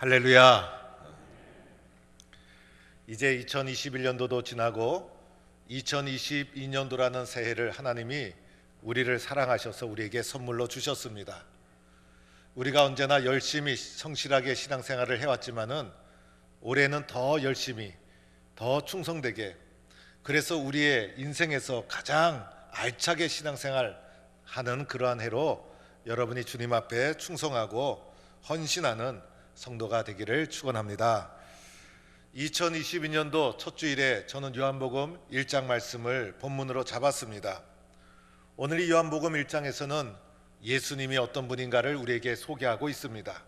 할렐루야. 이제 2021년도도 지나고 2022년도라는 새해를 하나님이 우리를 사랑하셔서 우리에게 선물로 주셨습니다. 우리가 언제나 열심히 성실하게 신앙생활을 해왔지만은 올해는 더 열심히, 더 충성되게, 그래서 우리의 인생에서 가장 알차게 신앙생활 하는 그러한 해로 여러분이 주님 앞에 충성하고 헌신하는 성도가 되기를 축원합니다. 2022년도 첫 주일에 저는 요한복음 1장 말씀을 본문으로 잡았습니다. 오늘 이 요한복음 1장에서는 예수님이 어떤 분인가를 우리에게 소개하고 있습니다.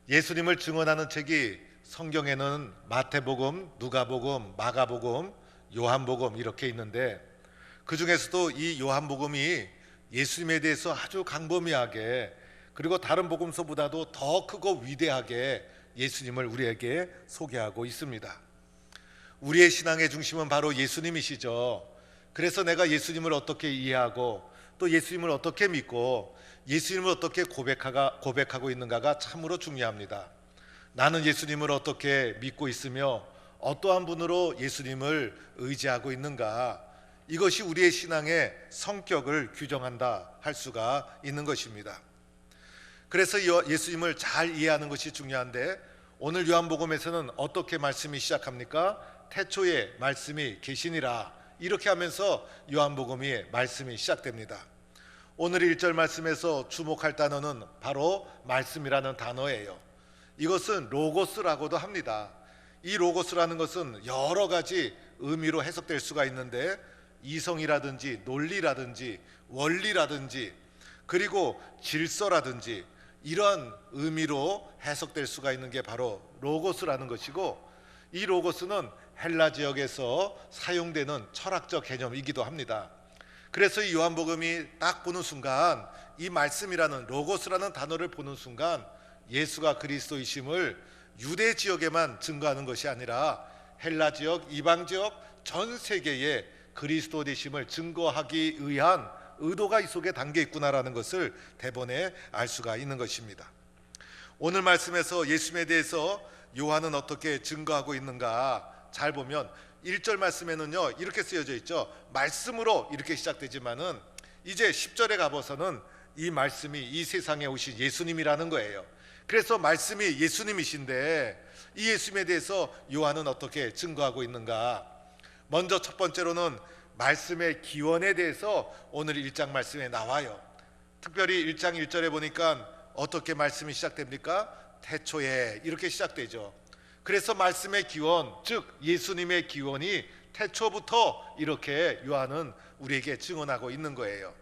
예수님을 증언하는 책이 성경에는 마태복음, 누가복음, 마가복음, 요한복음 이렇게 있는데, 그 중에서도 이 요한복음이 예수님에 대해서 아주 광범위하게, 그리고 다른 복음서보다도 더 크고 위대하게 예수님을 우리에게 소개하고 있습니다. 우리의 신앙의 중심은 바로 예수님이시죠. 그래서 내가 예수님을 어떻게 이해하고 또 예수님을 어떻게 믿고 예수님을 어떻게 고백하고 있는가가 참으로 중요합니다. 나는 예수님을 어떻게 믿고 있으며 어떠한 분으로 예수님을 의지하고 있는가, 이것이 우리의 신앙의 성격을 규정한다 할 수가 있는 것입니다. 그래서 예수님을 잘 이해하는 것이 중요한데, 오늘 요한복음에서는 어떻게 말씀이 시작합니까? 태초에 말씀이 계시니라, 이렇게 하면서 요한복음의 말씀이 시작됩니다. 오늘 1절 말씀에서 주목할 단어는 바로 말씀이라는 단어예요. 이것은 로고스라고도 합니다. 이 로고스라는 것은 여러 가지 의미로 해석될 수가 있는데, 이성이라든지 논리라든지 원리라든지 그리고 질서라든지 이러한 의미로 해석될 수가 있는 게 바로 로고스라는 것이고, 이 로고스는 헬라 지역에서 사용되는 철학적 개념이기도 합니다. 그래서 이 요한복음이 딱 보는 순간, 이 말씀이라는 로고스라는 단어를 보는 순간 예수가 그리스도이심을 유대 지역에만 증거하는 것이 아니라 헬라 지역, 이방 지역 전 세계에 그리스도 되심을 증거하기 위한 의도가 이 속에 담겨 있구나라는 것을 대번에 알 수가 있는 것입니다. 오늘 말씀에서 예수님에 대해서 요한은 어떻게 증거하고 있는가 잘 보면 1절 말씀에는요 이렇게 쓰여져 있죠. 말씀으로 이렇게 시작되지만은 이제 10절에 가보서는 이 말씀이 이 세상에 오신 예수님이라는 거예요. 그래서 말씀이 예수님이신데 이 예수님에 대해서 요한은 어떻게 증거하고 있는가. 먼저 첫 번째로는 말씀의 기원에 대해서 오늘 1장 말씀에 나와요. 특별히 1장 1절에 보니까 어떻게 말씀이 시작됩니까? 태초에 이렇게 시작되죠. 그래서 말씀의 기원, 즉 예수님의 기원이 태초부터 이렇게 요한은 우리에게 증언하고 있는 거예요.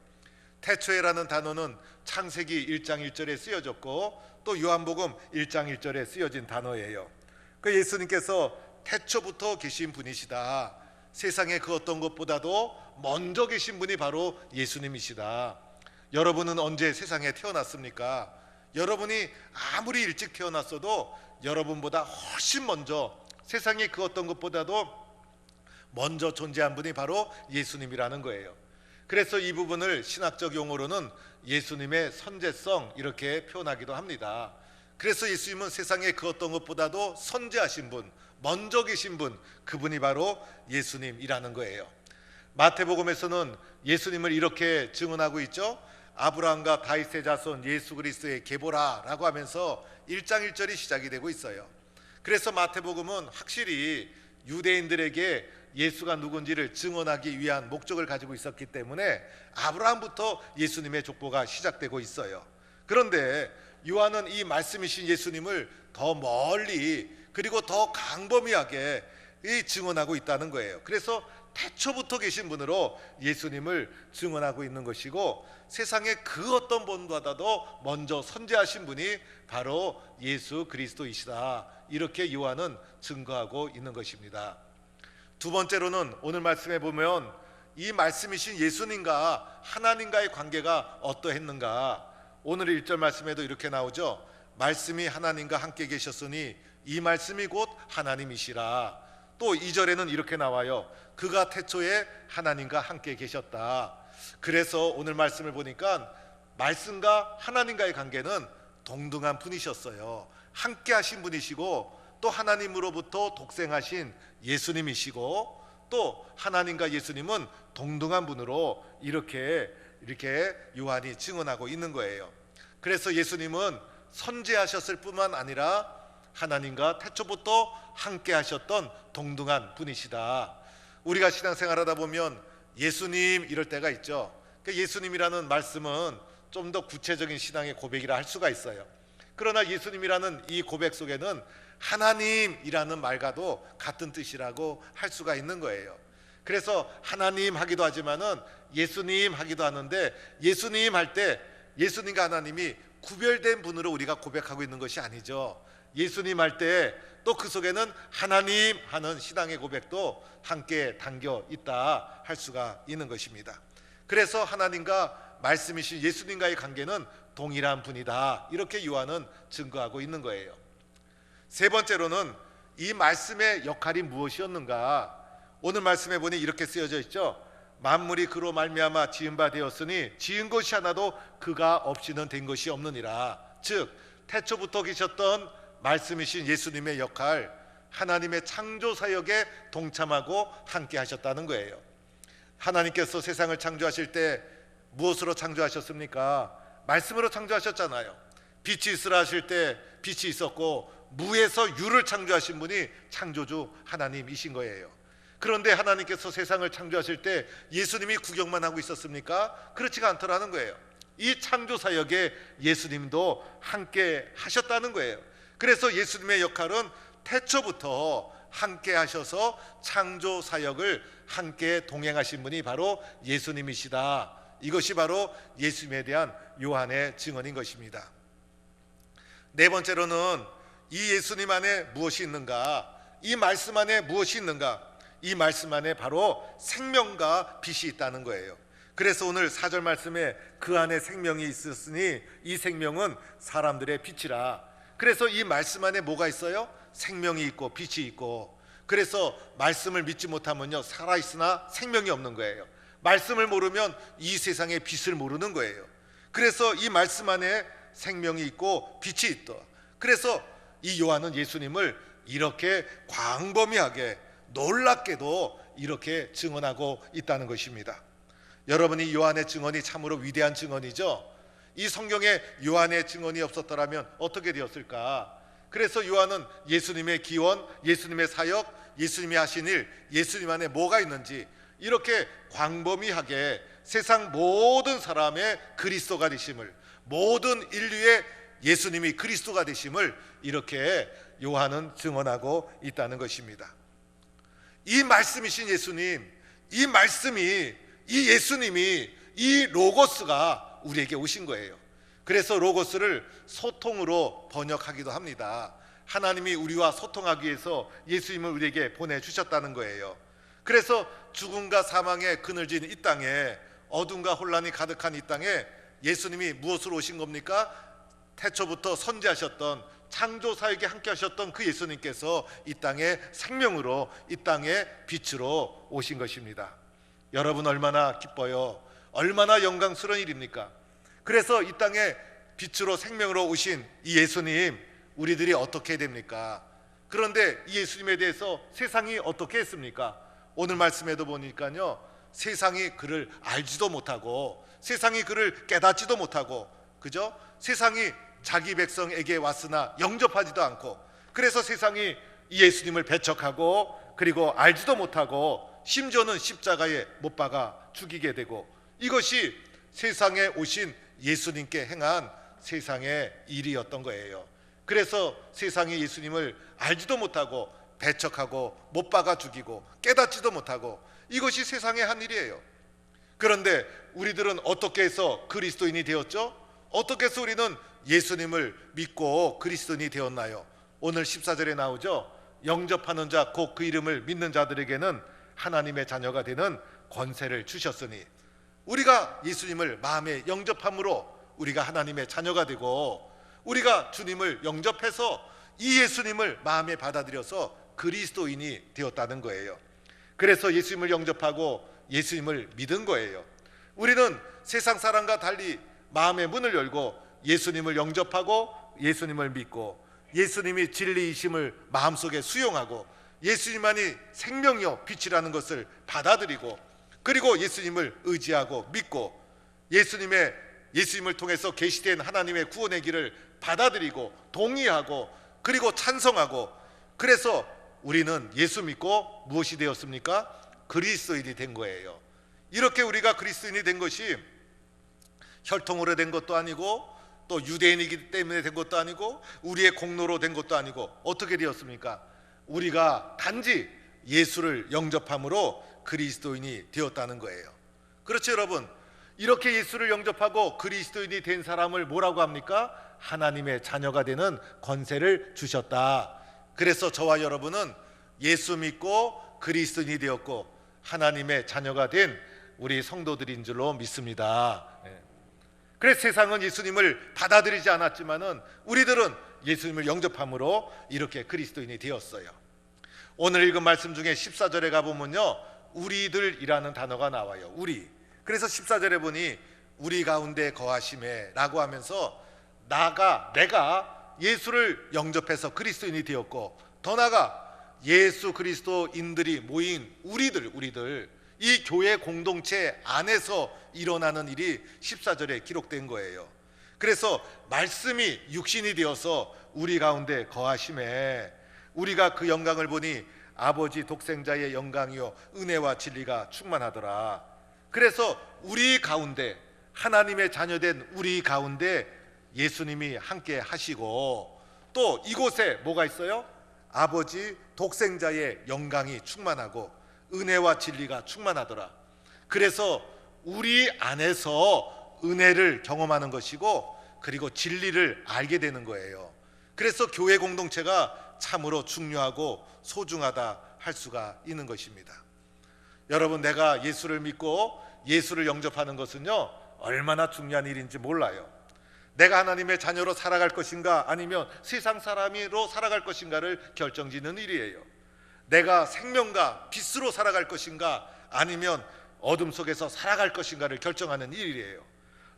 태초에라는 단어는 창세기 1장 1절에 쓰여졌고 또 요한복음 1장 1절에 쓰여진 단어예요. 그 예수님께서 태초부터 계신 분이시다. 세상에 그 어떤 것보다도 먼저 계신 분이 바로 예수님이시다. 여러분은 언제 세상에 태어났습니까? 여러분이 아무리 일찍 태어났어도 여러분보다 훨씬 먼저, 세상에 그 어떤 것보다도 먼저 존재한 분이 바로 예수님이라는 거예요. 그래서 이 부분을 신학적 용어로는 예수님의 선제성 이렇게 표현하기도 합니다. 그래서 예수님은 세상에 그 어떤 것보다도 선제하신 분, 먼저 계신 분, 그분이 바로 예수님이라는 거예요. 마태복음에서는 예수님을 이렇게 증언하고 있죠. 아브라함과 다윗의 자손 예수 그리스도의 계보라라고 하면서 1장 1절이 시작이 되고 있어요. 그래서 마태복음은 확실히 유대인들에게 예수가 누군지를 증언하기 위한 목적을 가지고 있었기 때문에 아브라함부터 예수님의 족보가 시작되고 있어요. 그런데 요한은 이 말씀이신 예수님을 더 멀리 그리고 더 강범위하게 증언하고 있다는 거예요. 그래서 태초부터 계신 분으로 예수님을 증언하고 있는 것이고, 세상에 그 어떤 분보다도 먼저 선제하신 분이 바로 예수 그리스도이시다, 이렇게 요한은 증거하고 있는 것입니다. 두 번째로는 오늘 말씀에 보면 이 말씀이신 예수님과 하나님과의 관계가 어떠했는가. 오늘 1절 말씀에도 이렇게 나오죠. 말씀이 하나님과 함께 계셨으니 이 말씀이 곧 하나님이시라. 또 2절에는 이렇게 나와요. 그가 태초에 하나님과 함께 계셨다. 그래서 오늘 말씀을 보니까 말씀과 하나님과의 관계는 동등한 분이셨어요. 함께 하신 분이시고, 또 하나님으로부터 독생하신 예수님이시고, 또 하나님과 예수님은 동등한 분으로 이렇게 요한이 증언하고 있는 거예요. 그래서 예수님은 선지하셨을 뿐만 아니라 하나님과 태초부터 함께 하셨던 동등한 분이시다. 우리가 신앙생활하다 보면 예수님 이럴 때가 있죠. 예수님이라는 말씀은 좀 더 구체적인 신앙의 고백이라 할 수가 있어요. 그러나 예수님이라는 이 고백 속에는 하나님이라는 말과도 같은 뜻이라고 할 수가 있는 거예요. 그래서 하나님 하기도 하지만은 예수님 하기도 하는데, 예수님 할 때 예수님과 하나님이 구별된 분으로 우리가 고백하고 있는 것이 아니죠. 예수님 할 때 또 그 속에는 하나님 하는 신앙의 고백도 함께 담겨 있다 할 수가 있는 것입니다. 그래서 하나님과 말씀이신 예수님과의 관계는 동일한 분이다, 이렇게 요한은 증거하고 있는 거예요. 세 번째로는 이 말씀의 역할이 무엇이었는가? 오늘 말씀에 보니 이렇게 쓰여져 있죠. 만물이 그로 말미암아 지은 바 되었으니 지은 것이 하나도 그가 없이는 된 것이 없느니라. 즉 태초부터 계셨던 말씀이신 예수님의 역할, 하나님의 창조 사역에 동참하고 함께 하셨다는 거예요. 하나님께서 세상을 창조하실 때 무엇으로 창조하셨습니까? 말씀으로 창조하셨잖아요. 빛이 있으라 하실 때 빛이 있었고, 무에서 유를 창조하신 분이 창조주 하나님이신 거예요. 그런데 하나님께서 세상을 창조하실 때 예수님이 구경만 하고 있었습니까? 그렇지가 않더라는 거예요. 이 창조 사역에 예수님도 함께 하셨다는 거예요. 그래서 예수님의 역할은 태초부터 함께 하셔서 창조 사역을 함께 동행하신 분이 바로 예수님이시다. 이것이 바로 예수님에 대한 요한의 증언인 것입니다. 네 번째로는 이 예수님 안에 무엇이 있는가? 이 말씀 안에 무엇이 있는가? 이 말씀 안에 바로 생명과 빛이 있다는 거예요. 그래서 오늘 4절 말씀에 그 안에 생명이 있었으니 이 생명은 사람들의 빛이라. 그래서 이 말씀 안에 뭐가 있어요? 생명이 있고 빛이 있고. 그래서 말씀을 믿지 못하면요, 살아있으나 생명이 없는 거예요. 말씀을 모르면 이 세상의 빛을 모르는 거예요. 그래서 이 말씀 안에 생명이 있고 빛이 있다. 그래서 이 요한은 예수님을 이렇게 광범위하게 놀랍게도 이렇게 증언하고 있다는 것입니다. 여러분이 요한의 증언이 참으로 위대한 증언이죠. 이 성경에 요한의 증언이 없었더라면 어떻게 되었을까? 그래서 요한은 예수님의 기원, 예수님의 사역, 예수님이 하신 일, 예수님 안에 뭐가 있는지 이렇게 광범위하게 세상 모든 사람의 그리스도가 되심을, 모든 인류의 예수님이 그리스도가 되심을 이렇게 요한은 증언하고 있다는 것입니다. 이 말씀이신 예수님, 이 말씀이, 이 예수님이, 이 로고스가 우리에게 오신 거예요. 그래서 로고스를 소통으로 번역하기도 합니다. 하나님이 우리와 소통하기 위해서 예수님을 우리에게 보내주셨다는 거예요. 그래서 죽음과 사망의 그늘진 이 땅에, 어둠과 혼란이 가득한 이 땅에 예수님이 무엇으로 오신 겁니까? 태초부터 선지하셨던, 창조 사역에 함께 하셨던 그 예수님께서 이 땅에 생명으로, 이 땅에 빛으로 오신 것입니다. 여러분 얼마나 기뻐요. 얼마나 영광스러운 일입니까? 그래서 이 땅에 빛으로 생명으로 오신 이 예수님, 우리들이 어떻게 해야 됩니까? 그런데 이 예수님에 대해서 세상이 어떻게 했습니까? 오늘 말씀에도 보니까요, 세상이 그를 알지도 못하고 세상이 그를 깨닫지도 못하고, 그죠? 세상이 자기 백성에게 왔으나 영접하지도 않고, 그래서 세상이 이 예수님을 배척하고 그리고 알지도 못하고 심지어는 십자가에 못 박아 죽이게 되고, 이것이 세상에 오신 예수님께 행한 세상의 일이었던 거예요. 그래서 세상이 예수님을 알지도 못하고 배척하고 못 박아 죽이고 깨닫지도 못하고, 이것이 세상의 한 일이에요. 그런데 우리들은 어떻게 해서 그리스도인이 되었죠? 어떻게 해서 우리는 예수님을 믿고 그리스도인이 되었나요? 오늘 14절에 나오죠. 영접하는 자 곧 그 이름을 믿는 자들에게는 하나님의 자녀가 되는 권세를 주셨으니, 우리가 예수님을 마음에 영접함으로 우리가 하나님의 자녀가 되고, 우리가 주님을 영접해서 이 예수님을 마음에 받아들여서 그리스도인이 되었다는 거예요. 그래서 예수님을 영접하고 예수님을 믿은 거예요. 우리는 세상 사람과 달리 마음의 문을 열고 예수님을 영접하고 예수님을 믿고 예수님이 진리이심을 마음속에 수용하고 예수님만이 생명이요 빛이라는 것을 받아들이고 그리고 예수님을 의지하고 믿고 예수님을 통해서 계시된 하나님의 구원의 길을 받아들이고 동의하고 그리고 찬성하고 그래서 우리는 예수 믿고 무엇이 되었습니까? 그리스도인이 된 거예요. 이렇게 우리가 그리스도인이 된 것이 혈통으로 된 것도 아니고 또 유대인이기 때문에 된 것도 아니고 우리의 공로로 된 것도 아니고 어떻게 되었습니까? 우리가 단지 예수를 영접함으로 그리스도인이 되었다는 거예요. 그렇죠 여러분? 이렇게 예수를 영접하고 그리스도인이 된 사람을 뭐라고 합니까? 하나님의 자녀가 되는 권세를 주셨다. 그래서 저와 여러분은 예수 믿고 그리스도인이 되었고 하나님의 자녀가 된 우리 성도들인 줄로 믿습니다. 그래서 세상은 예수님을 받아들이지 않았지만은 우리들은 예수님을 영접함으로 이렇게 그리스도인이 되었어요. 오늘 읽은 말씀 중에 14절에 가보면요 우리들이라는 단어가 나와요. 우리. 그래서 14절에 보니 우리 가운데 거하심에 라고 하면서 내가 예수를 영접해서 그리스도인이 되었고 더 나아가 예수 그리스도인들이 모인 우리들 이 교회 공동체 안에서 일어나는 일이 14절에 기록된 거예요. 그래서 말씀이 육신이 되어서 우리 가운데 거하심에 우리가 그 영광을 보니 아버지 독생자의 영광이요 은혜와 진리가 충만하더라. 그래서 우리 가운데 하나님의 자녀된 우리 가운데 예수님이 함께 하시고 또 이곳에 뭐가 있어요? 아버지 독생자의 영광이 충만하고 은혜와 진리가 충만하더라. 그래서 우리 안에서 은혜를 경험하는 것이고 그리고 진리를 알게 되는 거예요. 그래서 교회 공동체가 참으로 중요하고 소중하다 할 수가 있는 것입니다. 여러분 내가 예수를 믿고 예수를 영접하는 것은요 얼마나 중요한 일인지 몰라요. 내가 하나님의 자녀로 살아갈 것인가 아니면 세상 사람으로 살아갈 것인가를 결정짓는 일이에요. 내가 생명과 빛으로 살아갈 것인가 아니면 어둠 속에서 살아갈 것인가를 결정하는 일이에요.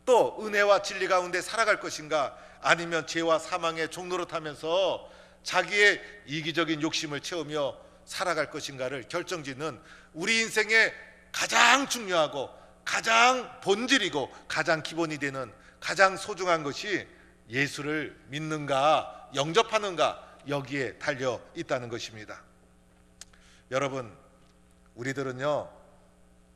또 은혜와 진리 가운데 살아갈 것인가 아니면 죄와 사망의 종로로 타면서 자기의 이기적인 욕심을 채우며 살아갈 것인가를 결정짓는 우리 인생의 가장 중요하고 가장 본질이고 가장 기본이 되는 가장 소중한 것이 예수를 믿는가 영접하는가 여기에 달려 있다는 것입니다. 여러분 우리들은요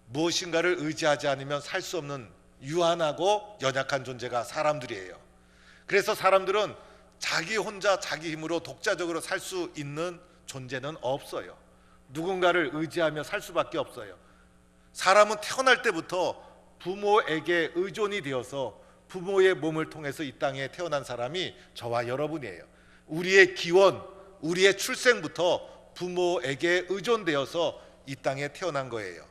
무엇인가를 의지하지 않으면 살 수 없는 유한하고 연약한 존재가 사람들이에요. 그래서 사람들은 자기 혼자 자기 힘으로 독자적으로 살 수 있는 존재는 없어요. 누군가를 의지하며 살 수밖에 없어요. 사람은 태어날 때부터 부모에게 의존이 되어서 부모의 몸을 통해서 이 땅에 태어난 사람이 저와 여러분이에요. 우리의 기원, 우리의 출생부터 부모에게 의존되어서 이 땅에 태어난 거예요.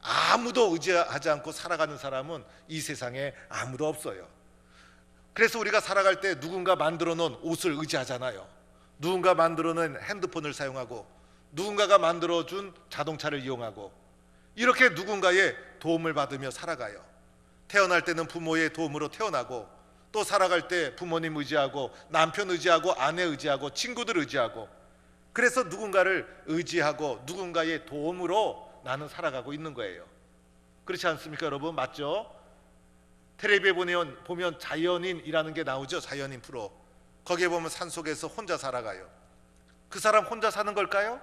아무도 의지하지 않고 살아가는 사람은 이 세상에 아무도 없어요. 그래서 우리가 살아갈 때 누군가 만들어 놓은 옷을 의지하잖아요. 누군가 만들어 놓은 핸드폰을 사용하고 누군가가 만들어 준 자동차를 이용하고 이렇게 누군가의 도움을 받으며 살아가요. 태어날 때는 부모의 도움으로 태어나고 또 살아갈 때 부모님 의지하고 남편 의지하고 아내 의지하고 친구들 의지하고 그래서 누군가를 의지하고 누군가의 도움으로 나는 살아가고 있는 거예요. 그렇지 않습니까 여러분? 맞죠? 텔레비에 보면 자연인이라는 게 나오죠. 자연인 프로. 거기에 보면 산속에서 혼자 살아가요. 그 사람 혼자 사는 걸까요?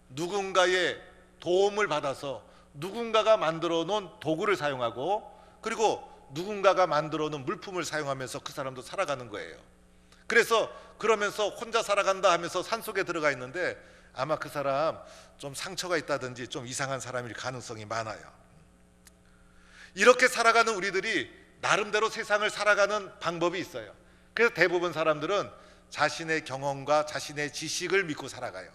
누군가의 도움을 받아서 누군가가 만들어 놓은 도구를 사용하고 그리고 누군가가 만들어 놓은 물품을 사용하면서 그 사람도 살아가는 거예요. 그래서 그러면서 혼자 살아간다 하면서 산속에 들어가 있는데 아마 그 사람 좀 상처가 있다든지 좀 이상한 사람일 가능성이 많아요. 이렇게 살아가는 우리들이 나름대로 세상을 살아가는 방법이 있어요. 그래서 대부분 사람들은 자신의 경험과 자신의 지식을 믿고 살아가요.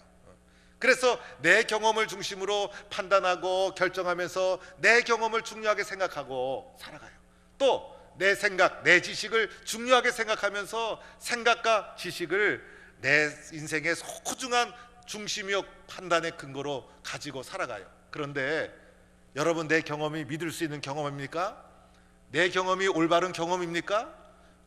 그래서 내 경험을 중심으로 판단하고 결정하면서 내 경험을 중요하게 생각하고 살아가요. 또 내 생각, 내 지식을 중요하게 생각하면서 생각과 지식을 내 인생의 소중한 중심이요 판단의 근거로 가지고 살아가요. 그런데 여러분, 내 경험이 믿을 수 있는 경험입니까? 내 경험이 올바른 경험입니까?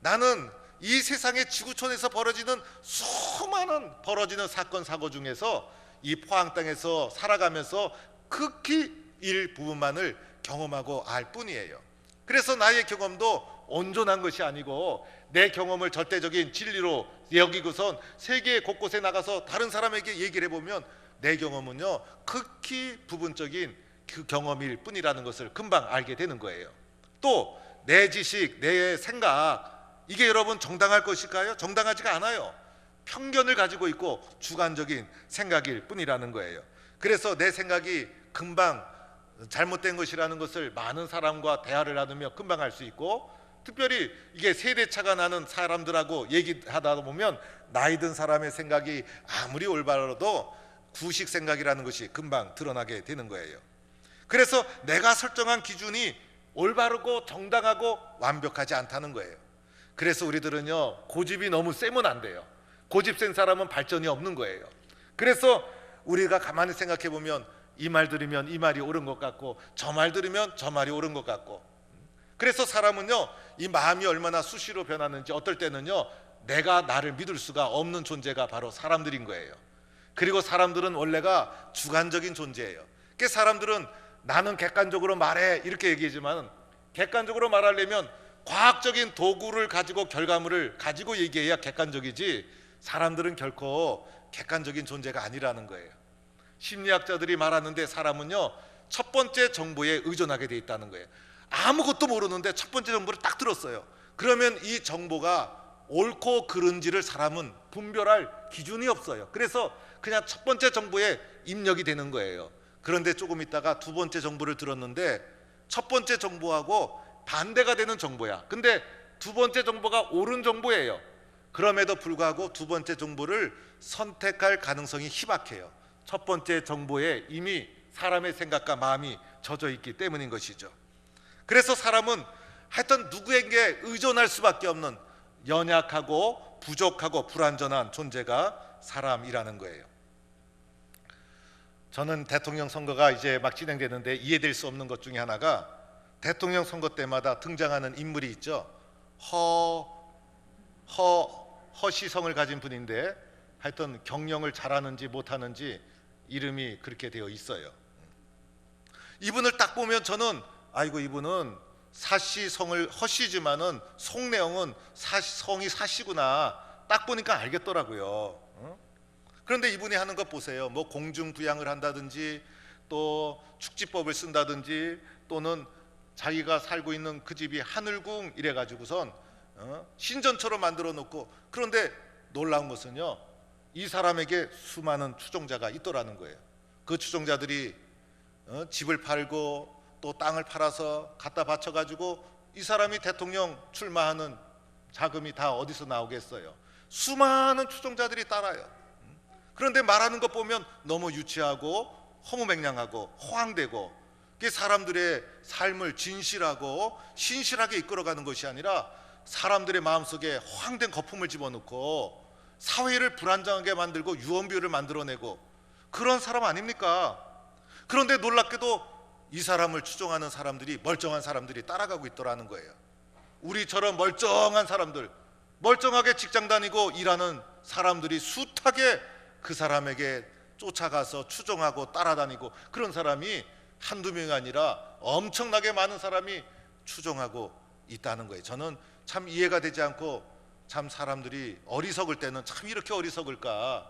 나는 이 세상의 지구촌에서 벌어지는 수많은 벌어지는 사건 사고 중에서 이 포항 땅에서 살아가면서 극히 일부분만을 경험하고 알 뿐이에요. 그래서 나의 경험도 온전한 것이 아니고 내 경험을 절대적인 진리로 여기고선 세계 곳곳에 나가서 다른 사람에게 얘기를 해보면 내 경험은요 극히 부분적인 그 경험일 뿐이라는 것을 금방 알게 되는 거예요. 또 내 지식, 내 생각, 이게 여러분 정당할 것일까요? 정당하지가 않아요. 편견을 가지고 있고 주관적인 생각일 뿐이라는 거예요. 그래서 내 생각이 금방 잘못된 것이라는 것을 많은 사람과 대화를 나누며 금방 알 수 있고, 특별히 이게 세대차가 나는 사람들하고 얘기하다 보면 나이 든 사람의 생각이 아무리 올바라도 구식 생각이라는 것이 금방 드러나게 되는 거예요. 그래서 내가 설정한 기준이 올바르고 정당하고 완벽하지 않다는 거예요. 그래서 우리들은요 고집이 너무 세면 안 돼요. 고집 센 사람은 발전이 없는 거예요. 그래서 우리가 가만히 생각해 보면 이 말 들으면 이 말이 옳은 것 같고 저 말 들으면 저 말이 옳은 것 같고, 그래서 사람은요 이 마음이 얼마나 수시로 변하는지, 어떨 때는요 내가 나를 믿을 수가 없는 존재가 바로 사람들인 거예요. 그리고 사람들은 원래가 주관적인 존재예요. 그러니까 사람들은 나는 객관적으로 말해 이렇게 얘기하지만, 객관적으로 말하려면 과학적인 도구를 가지고 결과물을 가지고 얘기해야 객관적이지, 사람들은 결코 객관적인 존재가 아니라는 거예요. 심리학자들이 말하는데 사람은요 첫 번째 정보에 의존하게 돼 있다는 거예요. 아무것도 모르는데 첫 번째 정보를 딱 들었어요. 그러면 이 정보가 옳고 그른지를 사람은 분별할 기준이 없어요. 그래서 그냥 첫 번째 정보에 입력이 되는 거예요. 그런데 조금 있다가 두 번째 정보를 들었는데 첫 번째 정보하고 반대가 되는 정보야. 근데 두 번째 정보가 옳은 정보예요. 그럼에도 불구하고 두 번째 정보를 선택할 가능성이 희박해요. 첫 번째 정보에 이미 사람의 생각과 마음이 젖어 있기 때문인 것이죠. 그래서 사람은 하여튼 누구에게 의존할 수밖에 없는 연약하고 부족하고 불완전한 존재가 사람이라는 거예요. 저는 대통령 선거가 이제 막 진행되는데 이해될 수 없는 것 중에 하나가, 대통령 선거 때마다 등장하는 인물이 있죠. 허시성을 가진 분인데 하여튼 경영을 잘하는지 못하는지 이름이 그렇게 되어 있어요. 이분을 딱 보면 저는 아이고 이분은 사시성을 허시지만은 속내용은 성이 사시구나 딱 보니까 알겠더라고요. 그런데 이분이 하는 것 보세요. 뭐 공중부양을 한다든지 또 축지법을 쓴다든지 또는 자기가 살고 있는 그 집이 하늘궁 이래 가지고선 신전처럼 만들어 놓고, 그런데 놀라운 것은요 이 사람에게 수많은 추종자가 있더라는 거예요. 그 추종자들이 집을 팔고 또 땅을 팔아서 갖다 바쳐 가지고 이 사람이 대통령 출마하는 자금이 다 어디서 나오겠어요. 수많은 추종자들이 따라요. 그런데 말하는 것 보면 너무 유치하고 허무맹랑하고 허황되고, 그게 사람들의 삶을 진실하고 신실하게 이끌어가는 것이 아니라 사람들의 마음속에 허황된 거품을 집어넣고 사회를 불안정하게 만들고 유언비어를 만들어내고 그런 사람 아닙니까? 그런데 놀랍게도 이 사람을 추종하는 사람들이, 멀쩡한 사람들이 따라가고 있더라는 거예요. 우리처럼 멀쩡한 사람들, 멀쩡하게 직장 다니고 일하는 사람들이 숱하게 그 사람에게 쫓아가서 추종하고 따라다니고, 그런 사람이 한두 명이 아니라 엄청나게 많은 사람이 추종하고 있다는 거예요. 저는 참 이해가 되지 않고, 참 사람들이 어리석을 때는 참 이렇게 어리석을까.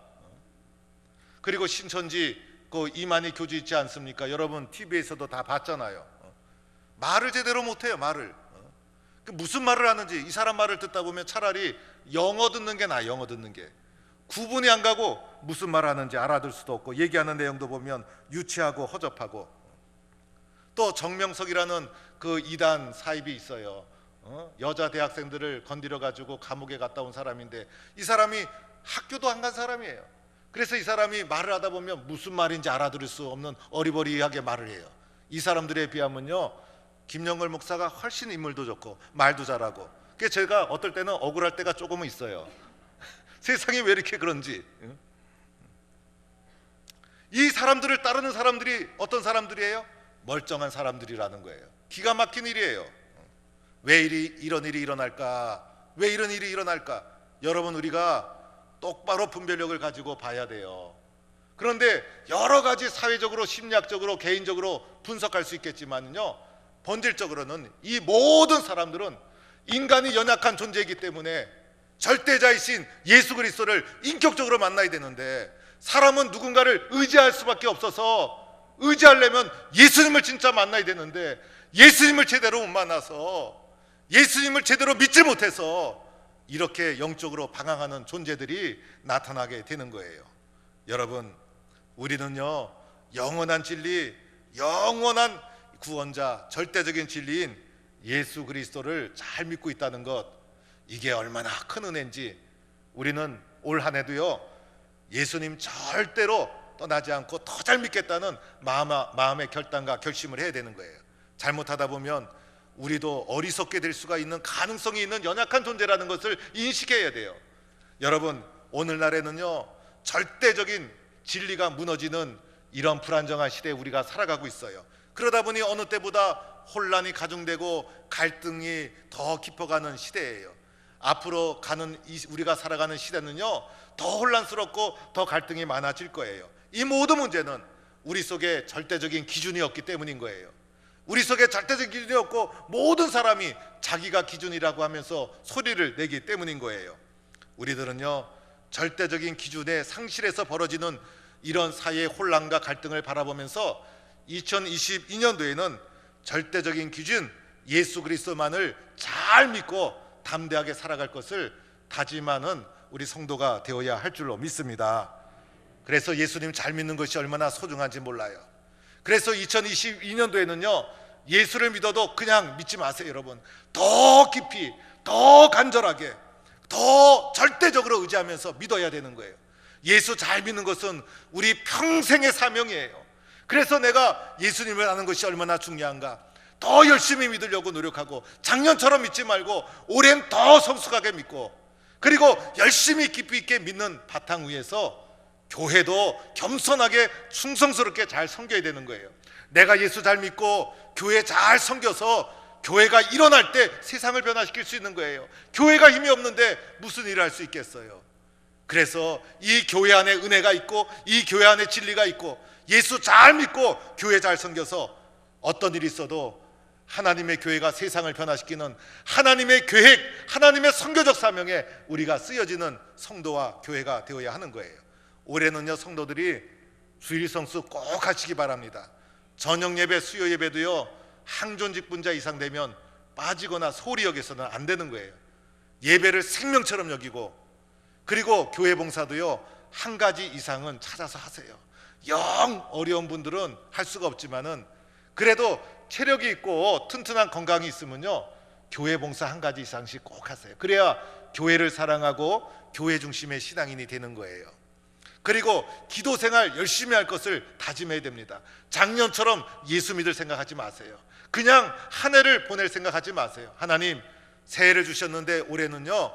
그리고 신천지 그 이만희 교주 있지 않습니까? 여러분 TV에서도 다 봤잖아요. 말을 제대로 못해요. 말을 무슨 말을 하는지, 이 사람 말을 듣다 보면 차라리 영어 듣는 게 나아요. 영어 듣는 게 구분이 안 가고 무슨 말 하는지 알아들 수도 없고, 얘기하는 내용도 보면 유치하고 허접하고. 또 정명석이라는 그 이단 사입이 있어요. 여자 대학생들을 건드려 가지고 감옥에 갔다 온 사람인데 이 사람이 학교도 안 간 사람이에요. 그래서 이 사람이 말을 하다 보면 무슨 말인지 알아들을 수 없는 어리버리하게 말을 해요. 이 사람들에 비하면요 김영걸 목사가 훨씬 인물도 좋고 말도 잘하고, 그게 제가 어떨 때는 억울할 때가 조금은 있어요. 세상이 왜 이렇게 그런지. 이 사람들을 따르는 사람들이 어떤 사람들이에요? 멀쩡한 사람들이라는 거예요. 기가 막힌 일이에요. 왜 이런 일이 일어날까? 왜 이런 일이 일어날까? 여러분, 우리가 똑바로 분별력을 가지고 봐야 돼요. 그런데 여러 가지 사회적으로, 심리학적으로, 개인적으로 분석할 수 있겠지만요, 본질적으로는 이 모든 사람들은 인간이 연약한 존재이기 때문에 절대자이신 예수 그리스도를 인격적으로 만나야 되는데, 사람은 누군가를 의지할 수밖에 없어서 의지하려면 예수님을 진짜 만나야 되는데, 예수님을 제대로 못 만나서, 예수님을 제대로 믿지 못해서 이렇게 영적으로 방황하는 존재들이 나타나게 되는 거예요. 여러분, 우리는요, 영원한 진리, 영원한 구원자, 절대적인 진리인 예수 그리스도를 잘 믿고 있다는 것, 이게 얼마나 큰 은혜인지 우리는 올 한 해도요, 예수님 절대로 떠나지 않고 더 잘 믿겠다는 마음의 결단과 결심을 해야 되는 거예요. 잘못하다 보면 우리도 어리석게 될 수가 있는 가능성이 있는 연약한 존재라는 것을 인식해야 돼요. 여러분, 오늘날에는요, 절대적인 진리가 무너지는 이런 불안정한 시대에 우리가 살아가고 있어요. 그러다 보니 어느 때보다 혼란이 가중되고 갈등이 더 깊어가는 시대예요. 앞으로 가는 우리가 살아가는 시대는요, 더 혼란스럽고 더 갈등이 많아질 거예요. 이 모든 문제는 우리 속에 절대적인 기준이 없기 때문인 거예요. 우리 속에 절대적인 기준이 없고 모든 사람이 자기가 기준이라고 하면서 소리를 내기 때문인 거예요. 우리들은요, 절대적인 기준의 상실에서 벌어지는 이런 사회의 혼란과 갈등을 바라보면서 2022년도에는 절대적인 기준 예수 그리스도만을 잘 믿고 담대하게 살아갈 것을 다짐하는 우리 성도가 되어야 할 줄로 믿습니다. 그래서 예수님 잘 믿는 것이 얼마나 소중한지 몰라요. 그래서 2022년도에는요, 예수를 믿어도 그냥 믿지 마세요. 여러분, 더 깊이, 더 간절하게, 더 절대적으로 의지하면서 믿어야 되는 거예요. 예수 잘 믿는 것은 우리 평생의 사명이에요. 그래서 내가 예수님을 아는 것이 얼마나 중요한가, 더 열심히 믿으려고 노력하고, 작년처럼 믿지 말고 올해는 더 성숙하게 믿고, 그리고 열심히 깊이 있게 믿는 바탕 위에서 교회도 겸손하게 충성스럽게 잘 섬겨야 되는 거예요. 내가 예수 잘 믿고 교회 잘 섬겨서 교회가 일어날 때 세상을 변화시킬 수 있는 거예요. 교회가 힘이 없는데 무슨 일을 할 수 있겠어요. 그래서 이 교회 안에 은혜가 있고, 이 교회 안에 진리가 있고, 예수 잘 믿고 교회 잘 섬겨서 어떤 일이 있어도 하나님의 교회가 세상을 변화시키는 하나님의 계획, 하나님의 선교적 사명에 우리가 쓰여지는 성도와 교회가 되어야 하는 거예요. 올해는요, 성도들이 주일 성수 꼭 하시기 바랍니다. 저녁 예배, 수요 예배도요, 항존 직분자 이상 되면 빠지거나 소홀히 여겨서는 안 되는 거예요. 예배를 생명처럼 여기고, 그리고 교회 봉사도요, 한 가지 이상은 찾아서 하세요. 영 어려운 분들은 할 수가 없지만은 그래도 체력이 있고 튼튼한 건강이 있으면요, 교회 봉사 한 가지 이상씩 꼭 하세요. 그래야 교회를 사랑하고 교회 중심의 신앙인이 되는 거예요. 그리고 기도 생활 열심히 할 것을 다짐해야 됩니다. 작년처럼 예수 믿을 생각하지 마세요. 그냥 한 해를 보낼 생각하지 마세요. 하나님, 새해를 주셨는데 올해는요,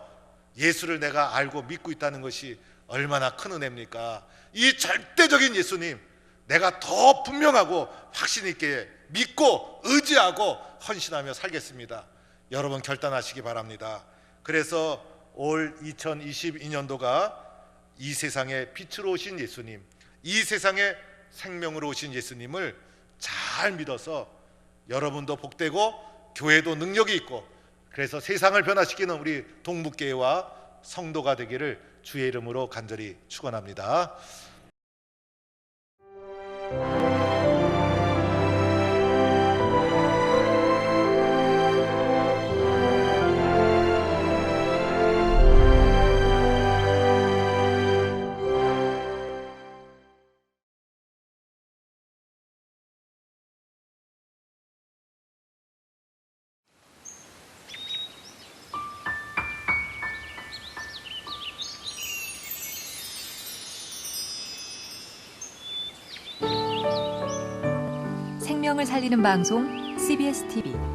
예수를 내가 알고 믿고 있다는 것이 얼마나 큰 은혜입니까? 이 절대적인 예수님, 내가 더 분명하고 확신 있게 믿고 의지하고 헌신하며 살겠습니다. 여러분, 결단하시기 바랍니다. 그래서 올 2022년도가 이 세상에 빛으로 오신 예수님, 이 세상에 생명으로 오신 예수님을 잘 믿어서 여러분도 복되고 교회도 능력이 있고, 그래서 세상을 변화시키는 우리 동북교회와 성도가 되기를 주의 이름으로 간절히 축원합니다. 생명을 살리는 방송 CBS TV